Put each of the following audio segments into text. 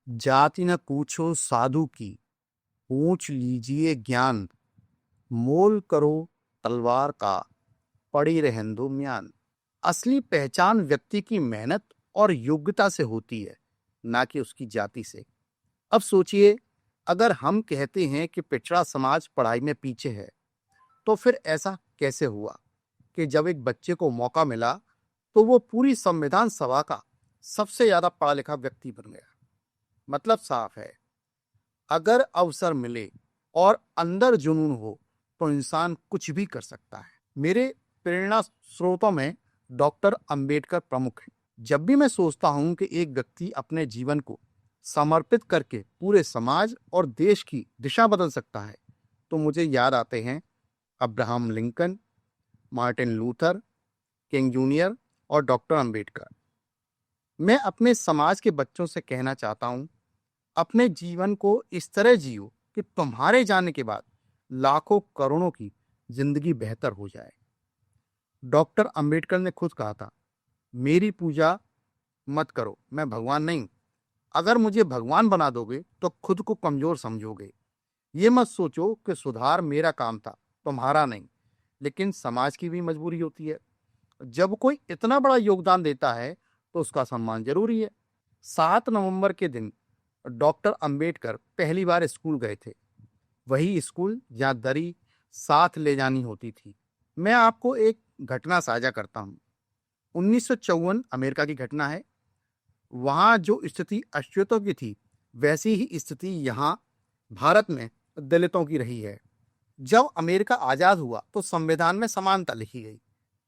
जाति न पूछो साधु की, पूछ लीजिए ज्ञान। मोल करो तलवार का, पड़ी रहें दो म्यान। असली पहचान व्यक्ति की मेहनत और योग्यता से होती है, ना कि उसकी जाति से। अब सोचिए, अगर हम कहते हैं कि पिछड़ा समाज पढ़ाई में पीछे है, तो फिर ऐसा कैसे हुआ कि जब एक बच्चे को मौका मिला तो वो पूरी संविधान सभा का सबसे ज्यादा पढ़ा लिखा व्यक्ति बन गया। मतलब साफ है, अगर अवसर मिले और अंदर जुनून हो तो इंसान कुछ भी कर सकता है। मेरे प्रेरणा स्रोतों में डॉक्टर अंबेडकर प्रमुख हैं। जब भी मैं सोचता हूं कि एक व्यक्ति अपने जीवन को समर्पित करके पूरे समाज और देश की दिशा बदल सकता है, तो मुझे याद आते हैं Abraham Lincoln, Martin Luther king junior और डॉक्टर अंबेडकर। मैं अपने समाज के बच्चों से कहना चाहता हूं, अपने जीवन को इस तरह जियो कि तुम्हारे जाने के बाद लाखों करोड़ों की जिंदगी बेहतर हो जाए। डॉक्टर अंबेडकर ने खुद कहा था, मेरी पूजा मत करो, मैं भगवान नहीं। अगर मुझे भगवान बना दोगे तो खुद को कमजोर समझोगे। ये मत सोचो कि सुधार मेरा काम था, तुम्हारा नहीं। लेकिन समाज की भी मजबूरी होती है। जब कोई इतना बड़ा योगदान देता है तो उसका सम्मान जरूरी है। 7 नवंबर के दिन डॉक्टर अंबेडकर पहली बार स्कूल गए थे। वही स्कूल जहाँ दरी साथ ले जानी होती थी। मैं आपको एक घटना साझा करता हूँ। 1954 अमेरिका की घटना है। वहाँ जो स्थिति अश्वेतों की थी, वैसी ही स्थिति यहाँ भारत में दलितों की रही है। जब अमेरिका आजाद हुआ तो संविधान में समानता लिखी गई,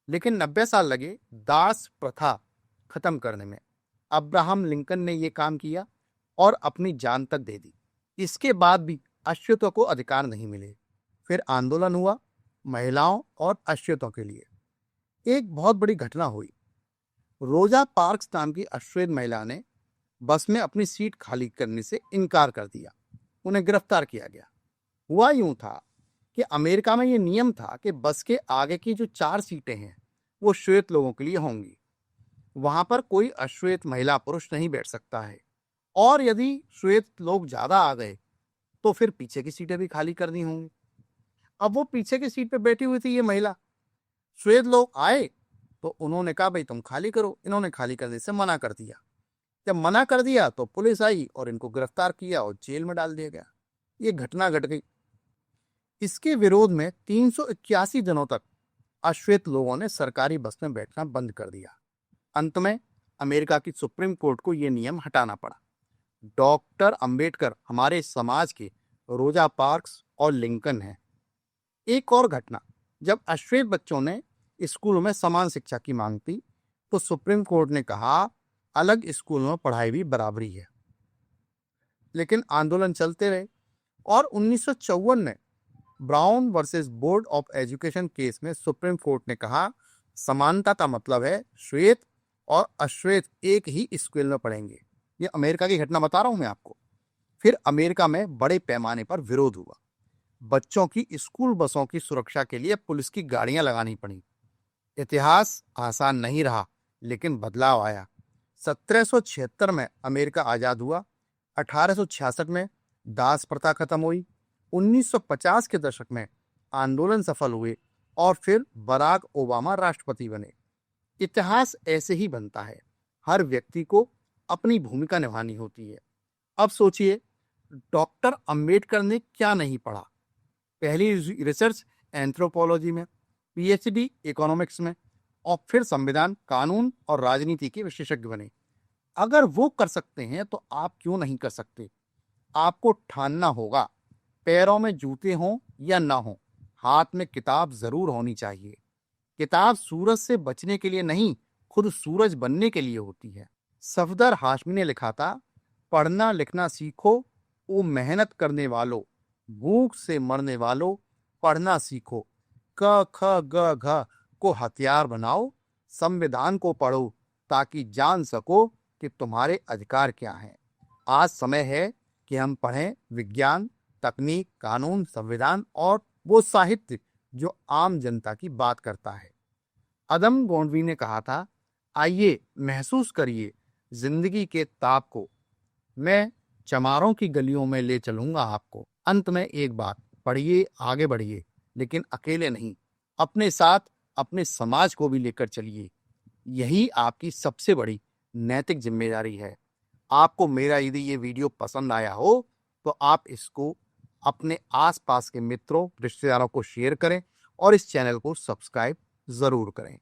लेकिन 90 साल लगे दास प्रथा खत्म करने में। अब्राहम लिंकन ने यह काम किया और अपनी जान तक दे दी। इसके बाद भी अश्वेतों को अधिकार नहीं मिले। फिर आंदोलन हुआ महिलाओं और अश्वेतों के लिए। एक बहुत बड़ी घटना हुई। रोजा पार्क्स नाम की अश्वेत महिला ने बस में अपनी सीट खाली करने से इनकार कर दिया। उन्हें गिरफ्तार किया गया। हुआ यूं था कि अमेरिका में यह नियम था कि बस के आगे की जो 4 सीटें हैं वो श्वेत लोगों के लिए होंगी। वहां पर कोई अश्वेत महिला पुरुष नहीं बैठ सकता है। और यदि श्वेत लोग ज्यादा आ गए तो फिर पीछे की सीटें भी खाली करनी होंगी। अब वो पीछे की सीट पे बैठी हुई थी ये महिला। श्वेत लोग आए तो उन्होंने कहा, भाई तुम खाली करो। इन्होंने खाली करने से मना कर दिया। जब मना कर दिया तो पुलिस आई और इनको गिरफ्तार किया और जेल में डाल दिया गया। ये घटना घट गई। इसके विरोध में 381 दिनों तक अश्वेत लोगों ने सरकारी बस में बैठना बंद कर दिया। अंत में अमेरिका की सुप्रीम कोर्ट को यह नियम हटाना पड़ा। डॉक्टर अंबेडकर हमारे समाज के रोजा पार्क्स और लिंकन हैं। एक और घटना, जब अश्वेत बच्चों ने स्कूलों में समान शिक्षा की मांग की तो सुप्रीम कोर्ट ने कहा, अलग स्कूलों में पढ़ाई भी बराबरी है। लेकिन आंदोलन चलते रहे और 1954 में brown versus board of education case में सुप्रीम कोर्ट ने कहा, समानता का मतलब है श्वेत और अश्वेत एक ही स्कूल में पढ़ेंगे। ये अमेरिका की घटना बता रहा हूं मैं आपको। फिर अमेरिका में बड़े पैमाने पर विरोध हुआ। बच्चों की स्कूल बसों की सुरक्षा के लिए पुलिस की गाड़ियां लगानी पड़ी। इतिहास आसान नहीं रहा, लेकिन बदलाव आया। 1776 में अमेरिका आजाद हुआ। 1866 में दास प्रथा खत्म हुई। 1950 के दशक में आंदोलन सफल हुए और फिर बराक ओबामा राष्ट्रपति बने। इतिहास ऐसे ही बनता है। हर व्यक्ति को अपनी भूमिका निभानी होती है। अब सोचिए, डॉक्टर अंबेडकर ने क्या नहीं पढ़ा। पहली रिसर्च एंथ्रोपोलॉजी में, पीएचडी इकोनॉमिक्स में, और फिर संविधान, कानून और राजनीति के विशेषज्ञ बने। अगर वो कर सकते हैं तो आप क्यों नहीं कर सकते? आपको ठानना होगा, पैरों में जूते हों या ना हों, हाथ में किताब जरूर होनी चाहिए। किताब सूरज से बचने के लिए नहीं, खुद सूरज बनने के लिए होती है। सफदर हाशमी ने लिखा था, पढ़ना लिखना सीखो ओ मेहनत करने वालों, भूख से मरने वालों, पढ़ना सीखो। क ख ग घ को हथियार बनाओ, संविधान को पढ़ो ताकि जान सको कि तुम्हारे अधिकार क्या हैं। आज समय है कि हम पढ़ें विज्ञान, तकनीक, कानून, संविधान और वो साहित्य जो आम जनता की बात करता है। अदम गोंडवी ने कहा था, आइए महसूस करिए जिंदगी के ताप को। मैं चमारों की गलियों में ले चलूंगा आपको। अंत में एक बात, पढ़िए, आगे बढ़िए, लेकिन अकेले नहीं, अपने साथ अपने समाज को भी लेकर चलिए। यही आपकी सबसे बड़ी नैतिक जिम्मेदारी है। आपको मेरा यदि ये वीडियो पसंद आया हो तो आप इसको अपने आसपास के मित्रों, रिश्तेदारों को शेयर करें और इस चैनल को सब्सक्राइब जरूर करें।